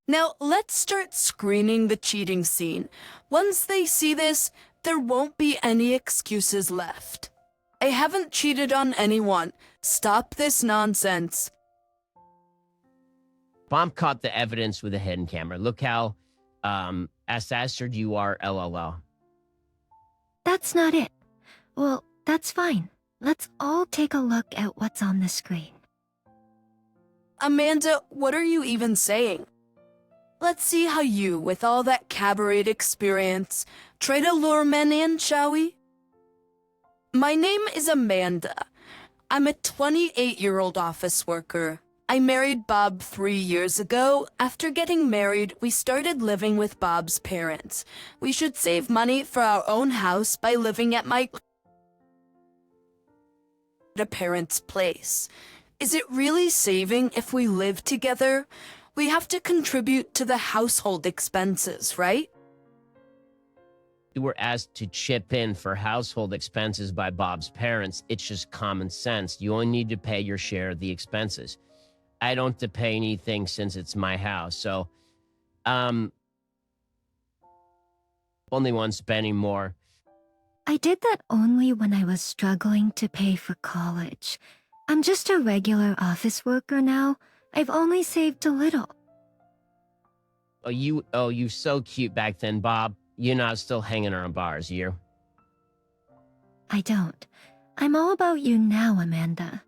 Now, let's start screening the cheating scene. Once they see this, there won't be any excuses left. I haven't cheated on anyone. Stop this nonsense. Bomb caught the evidence with a hidden camera. Look how assassin you are, LOL. That's not it. Well, that's fine. Let's all take a look at what's on the screen. Amanda, what are you even saying? Let's see how you, with all that cabaret experience, try to lure men in, shall we? My name is Amanda. I'm a 28-year-old office worker. I married Bob 3 years ago. After getting married, we started living with Bob's parents. We should save money for our own house by living at my parents' place. Is it really saving if we live together? We have to contribute to the household expenses, right? You were asked to chip in for household expenses by Bob's parents. It's just common sense. You only need to pay your share of the expenses. I don't have to pay anything since it's my house. So, only one spending more. I did that only when I was struggling to pay for college. I'm just a regular office worker now. I've only saved a little. You so cute back then, Bob. You're not still hanging around bars, you? I don't. I'm all about you now, Amanda.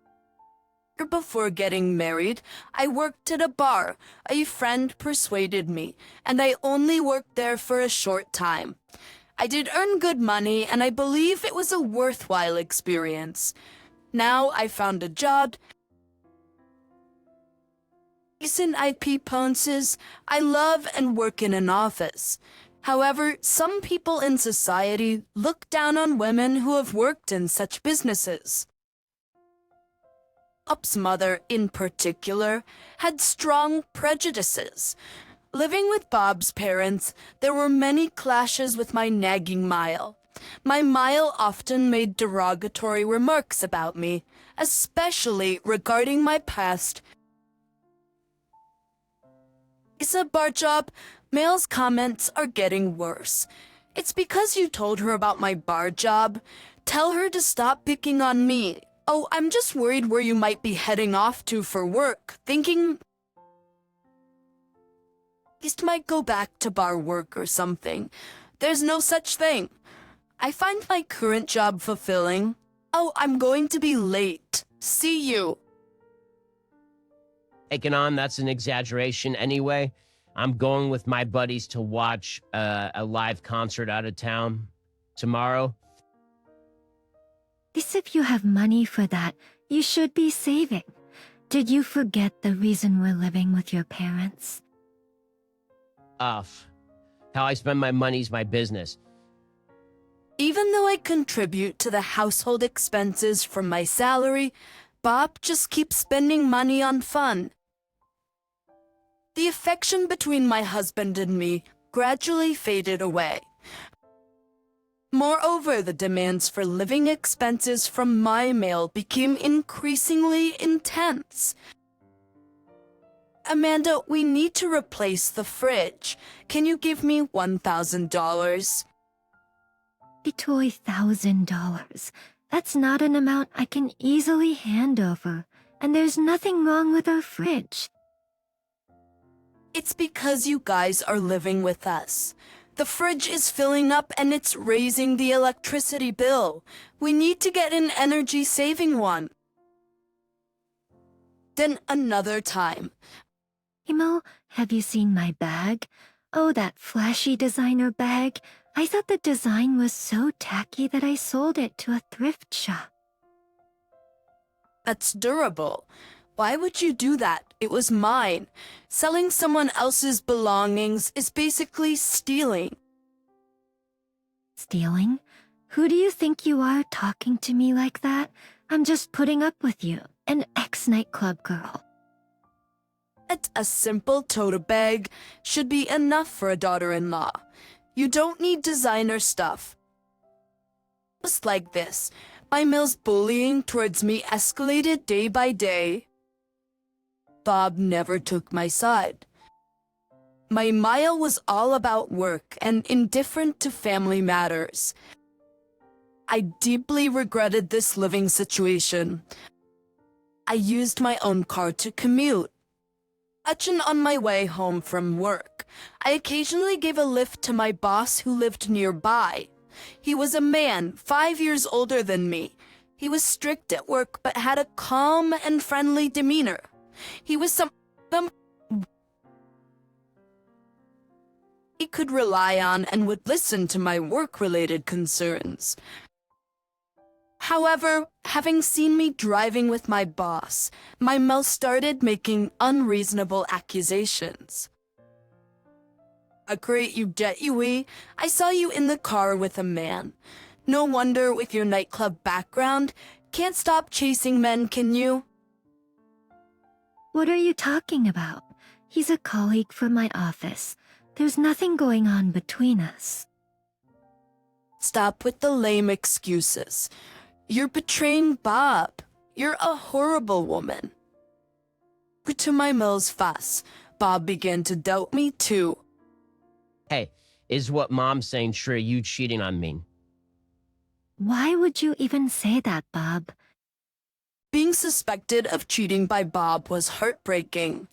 Before getting married, I worked at a bar. A friend persuaded me, and I only worked there for a short time. I did earn good money, and I believe it was a worthwhile experience. Now I found a job. Recent IP ponces, I love and work in an office. However, some people in society look down on women who have worked in such businesses. Bob's mother, in particular, had strong prejudices. Living with Bob's parents, there were many clashes with my nagging Mile. My Mile often made derogatory remarks about me, especially regarding my past. It's a bar job. Mail's comments are getting worse. It's because you told her about my bar job. Tell her to stop picking on me. Oh, I'm just worried where you might be heading off to for work, thinking least might go back to bar work or something. There's no such thing. I find my current job fulfilling. Oh, I'm going to be late. See you. Taking on, that's an exaggeration anyway. I'm going with my buddies to watch a live concert out of town tomorrow. At least if you have money for that, you should be saving. Did you forget the reason we're living with your parents? Off. How I spend my money's my business. Even though I contribute to the household expenses from my salary, Bob just keeps spending money on fun. The affection between my husband and me gradually faded away. Moreover, the demands for living expenses from my mail became increasingly intense. Amanda, we need to replace the fridge. Can you give me $1,000? $1,000. That's not an amount I can easily hand over. And there's nothing wrong with our fridge. It's because you guys are living with us. The fridge is filling up and it's raising the electricity bill. We need to get an energy-saving one. Then another time. Emo, have you seen my bag? Oh, that flashy designer bag. I thought the design was so tacky that I sold it to a thrift shop. That's durable. Why would you do that? It was mine. Selling someone else's belongings is basically stealing. Stealing? Who do you think you are talking to me like that? I'm just putting up with you, an ex-nightclub girl. A simple tote bag should be enough for a daughter-in-law. You don't need designer stuff. Just like this, my Mill's bullying towards me escalated day by day. Bob never took my side. My Mile was all about work and indifferent to family matters. I deeply regretted this living situation. I used my own car to commute. On my way home from work, I occasionally gave a lift to my boss who lived nearby. He was a man 5 years older than me. He was strict at work but had a calm and friendly demeanor. He was someone he could rely on and would listen to my work-related concerns. However, having seen me driving with my boss, my mouth started making unreasonable accusations. Great, you Yui. I saw you in the car with a man. No wonder with your nightclub background, can't stop chasing men, can you? What are you talking about? He's a colleague from my office. There's nothing going on between us. Stop with the lame excuses. You're betraying Bob. You're a horrible woman. To my Mill's fuss, Bob began to doubt me too. Hey, is what Mom's saying true? You cheating on me? Why would you even say that, Bob? Being suspected of cheating by Bob was heartbreaking.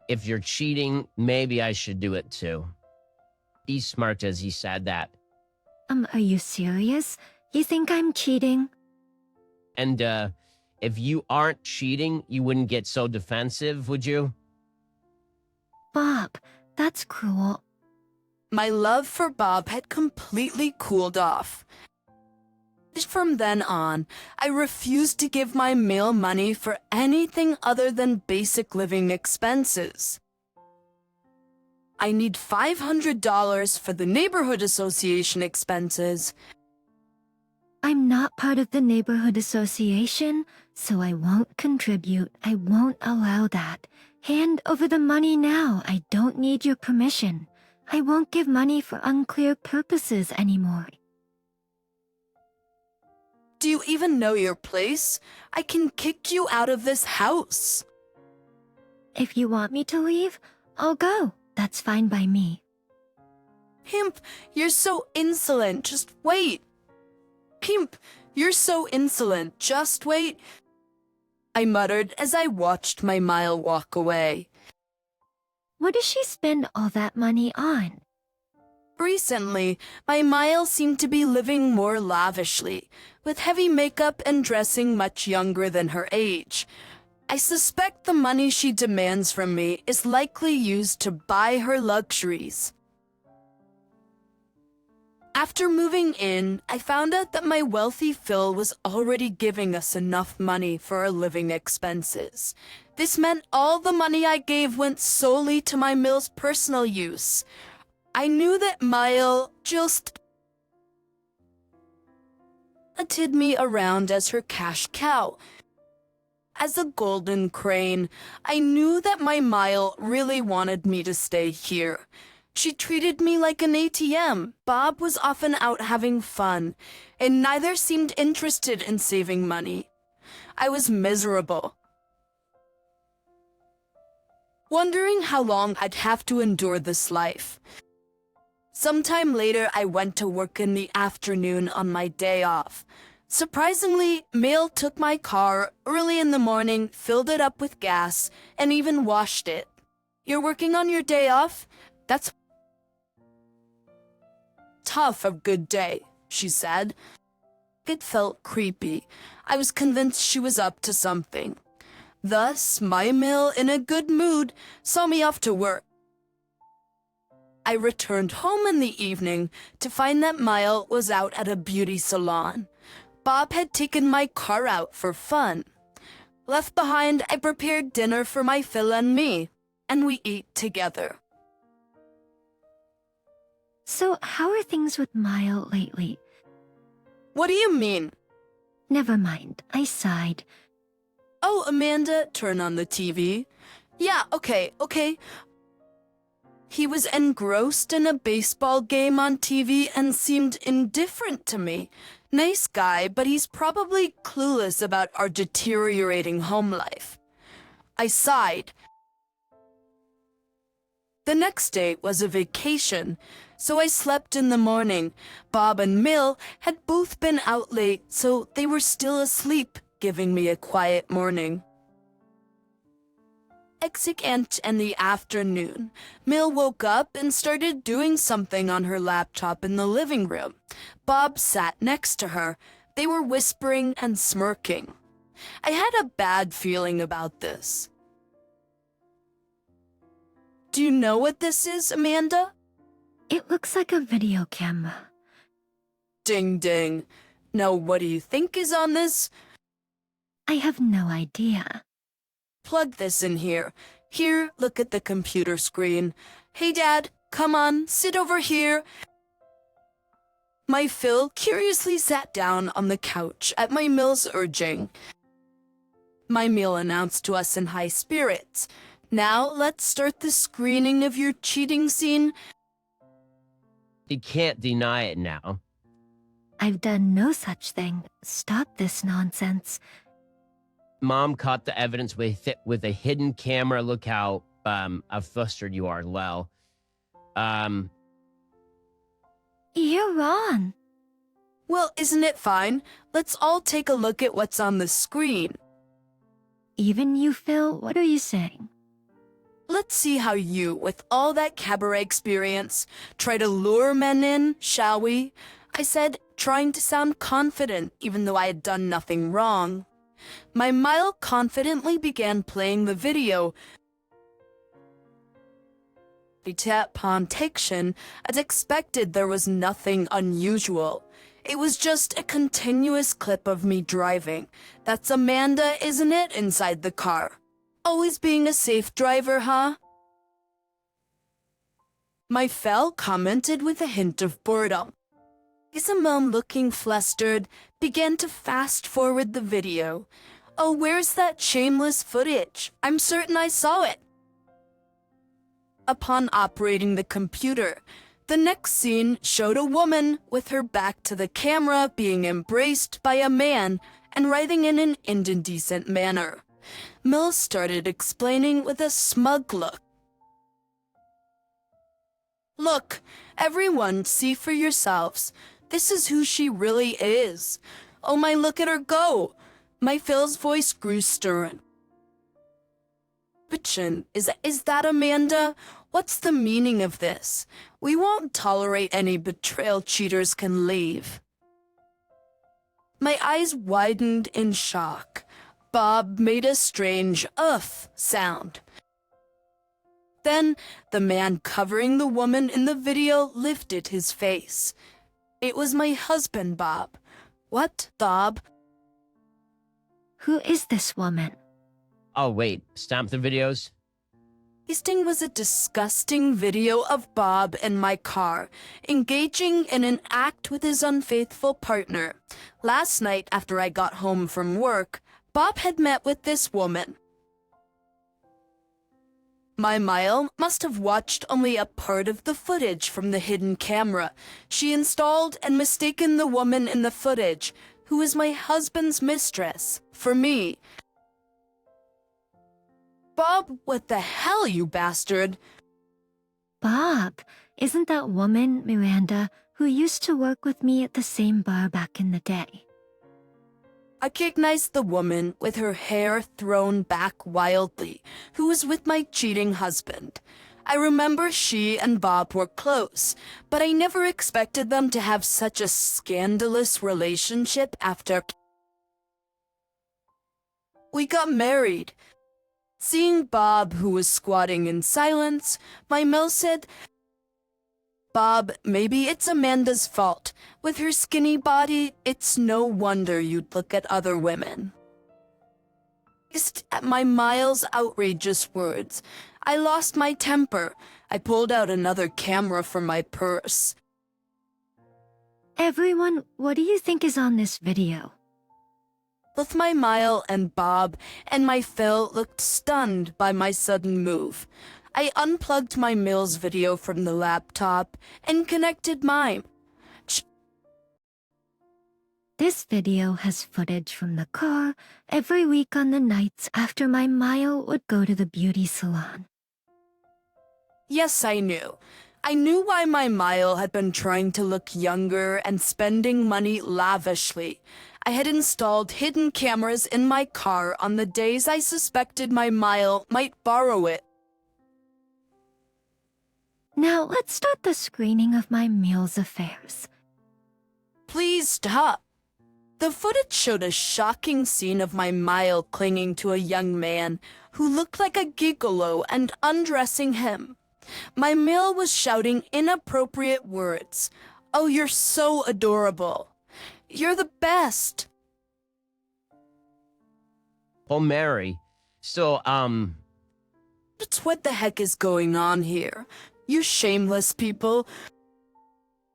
If you're cheating, maybe I should do it too. He smirked as he said that. Are you serious? You think I'm cheating? And, if you aren't cheating, you wouldn't get so defensive, would you? Bob, that's cruel. My love for Bob had completely cooled off. From then on, I refused to give my male money for anything other than basic living expenses. I need $500 for the neighborhood association expenses. I'm not part of the neighborhood association, so I won't contribute. I won't allow that. Hand over the money now. I don't need your permission. I won't give money for unclear purposes anymore. Do you even know your place? I can kick you out of this house. If you want me to leave, I'll go. That's fine by me. Pimp, you're so insolent. Just wait. Pimp, you're so insolent. Just wait. I muttered as I watched my Mile walk away. What does she spend all that money on? Recently, my Mile seemed to be living more lavishly, with heavy makeup and dressing much younger than her age. I suspect the money she demands from me is likely used to buy her luxuries. After moving in, I found out that my wealthy Phil was already giving us enough money for our living expenses. This meant all the money I gave went solely to my Mill's personal use. I knew that Mile just hunted me around as her cash cow. As a golden crane, I knew that my Mile really wanted me to stay here. She treated me like an ATM. Bob was often out having fun, and neither seemed interested in saving money. I was miserable, wondering how long I'd have to endure this life. Sometime later, I went to work in the afternoon on my day off. Surprisingly, Mail took my car early in the morning, filled it up with gas, and even washed it. You're working on your day off? That's tough, a good day, she said. It felt creepy. I was convinced she was up to something. Thus, my Mill, in a good mood, saw me off to work. I returned home in the evening to find that Mile was out at a beauty salon. Bob had taken my car out for fun. Left behind, I prepared dinner for my Phil and me, and we ate together. So, how are things with Mile lately? What do you mean? Never mind, I sighed. Oh, Amanda, turn on the TV. Yeah, okay. He was engrossed in a baseball game on TV and seemed indifferent to me. Nice guy, but he's probably clueless about our deteriorating home life. I sighed. The next day was a vacation, so I slept in the morning. Bob and Mill had both been out late, so they were still asleep, giving me a quiet morning. Exit in the afternoon. Mill woke up and started doing something on her laptop in the living room. Bob sat next to her. They were whispering and smirking. I had a bad feeling about this. Do you know what this is, Amanda? It looks like a video camera. Ding ding. Now what do you think is on this? I have no idea. Plug this in here. Here, look at the computer screen. Hey, Dad, come on, sit over here. My Phil curiously sat down on the couch at my Mill's urging. My Mill announced to us in high spirits. Now, let's start the screening of your cheating scene. You can't deny it now. I've done no such thing. Stop this nonsense. Mom caught the evidence with a hidden camera. Look how flustered you are, Lel. You're wrong. Well, isn't it fine? Let's all take a look at what's on the screen. Even you, Phil, what are you saying? Let's see how you, with all that cabaret experience, try to lure men in, shall we? I said, trying to sound confident, even though I had done nothing wrong. My Mile confidently began playing the video. Upon diction, as expected, there was nothing unusual. It was just a continuous clip of me driving. That's Amanda, isn't it, inside the car? Always being a safe driver, huh? My Fel commented with a hint of boredom. Isabel, looking flustered, began to fast-forward the video. Oh, where's that shameless footage? I'm certain I saw it. Upon operating the computer, the next scene showed a woman with her back to the camera being embraced by a man and writhing in an indecent manner. Mill started explaining with a smug look. Look, everyone, see for yourselves. This is who she really is. Oh my, look at her go. My Phil's voice grew stern. Is that Amanda? What's the meaning of this? We won't tolerate any betrayal. Cheaters can leave. My eyes widened in shock. Bob made a strange sound. Then the man covering the woman in the video lifted his face. It was my husband, Bob. What, Bob? Who is this woman? Oh, wait. Stamp the videos? Pasting was a disgusting video of Bob in my car, engaging in an act with his unfaithful partner. Last night, after I got home from work, Bob had met with this woman. My Mile must have watched only a part of the footage from the hidden camera. She installed and mistaken the woman in the footage, who is my husband's mistress, for me. Bob, what the hell, you bastard? Bob, isn't that woman, Miranda, who used to work with me at the same bar back in the day? I recognized the woman with her hair thrown back wildly, who was with my cheating husband. I remember she and Bob were close, but I never expected them to have such a scandalous relationship after we got married. Seeing Bob, who was squatting in silence, my Mel said, Bob, maybe it's Amanda's fault. With her skinny body, it's no wonder you'd look at other women. At my Miles' outrageous words, I lost my temper. I pulled out another camera from my purse. Everyone, what do you think is on this video? Both my Mile and Bob and my Phil looked stunned by my sudden move. I unplugged my Mills video from the laptop and connected mine. This video has footage from the car every week on the nights after my Mile would go to the beauty salon. Yes, I knew. I knew why my Mile had been trying to look younger and spending money lavishly. I had installed hidden cameras in my car on the days I suspected my Mile might borrow it. Now let's start the screening of my meal's affairs. Please stop. The footage showed a shocking scene of my Mile clinging to a young man who looked like a gigolo and undressing him. My Male was shouting inappropriate words. "Oh, you're so adorable. You're the best." Oh, Mary. So, But what the heck is going on here? You shameless people.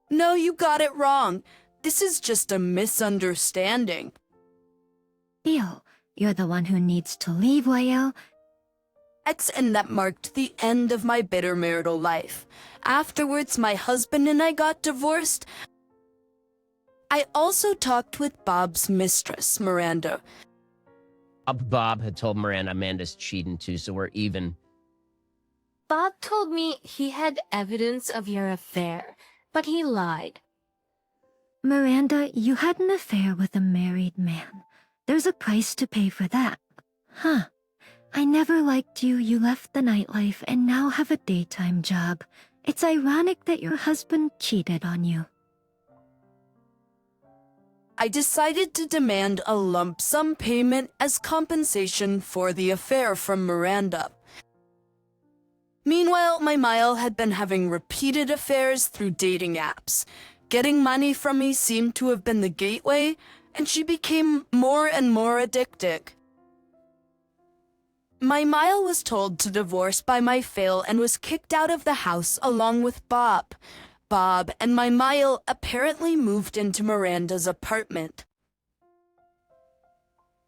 No, you got it wrong. This is just a misunderstanding. Theo, you're the one who needs to leave, Wael. And that marked the end of my bitter marital life. Afterwards, my husband and I got divorced. I also talked with Bob's mistress, Miranda. Bob had told Miranda Amanda's cheating too, so we're even. Bob told me he had evidence of your affair, but he lied. Miranda, you had an affair with a married man. There's a price to pay for that. Huh. I never liked you. You left the nightlife and now have a daytime job. It's ironic that your husband cheated on you. I decided to demand a lump sum payment as compensation for the affair from Miranda. Meanwhile, my Mile had been having repeated affairs through dating apps. Getting money from me seemed to have been the gateway, and she became more and more addicted. My Mile was told to divorce by my fail and was kicked out of the house along with Bob. Bob and my Mile apparently moved into Miranda's apartment.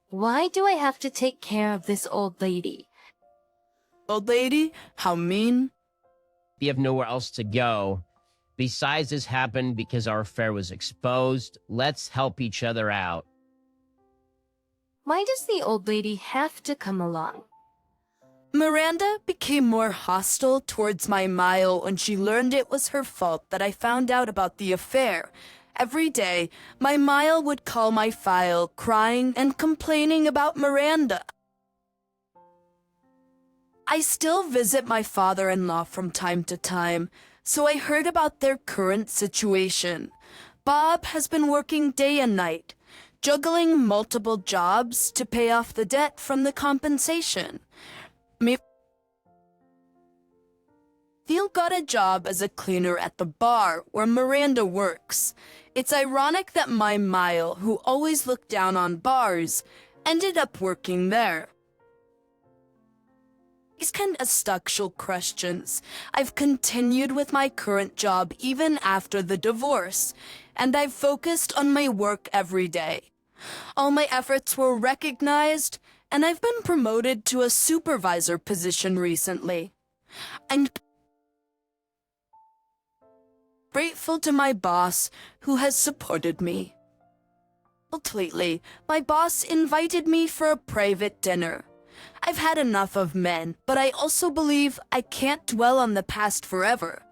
Why do I have to take care of this old lady? Old lady? How mean? We have nowhere else to go. Besides, this happened because our affair was exposed. Let's help each other out. Why does the old lady have to come along? Miranda became more hostile towards my Mile when she learned it was her fault that I found out about the affair. Every day, my Mile would call my file, crying and complaining about Miranda. I still visit my father-in-law from time to time, so I heard about their current situation. Bob has been working day and night, juggling multiple jobs to pay off the debt from the compensation. Phil got a job as a cleaner at the bar where Miranda works. It's ironic that my Mile, who always looked down on bars, ended up working there. These kind of structural questions. I've continued with my current job even after the divorce, and I've focused on my work every day. All my efforts were recognized, and I've been promoted to a supervisor position recently. I'm grateful to my boss, who has supported me. Lately, my boss invited me for a private dinner. I've had enough of men, but I also believe I can't dwell on the past forever.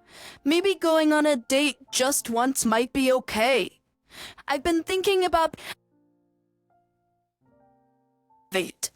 Maybe going on a date just once might be okay. I've been thinking about... Wait.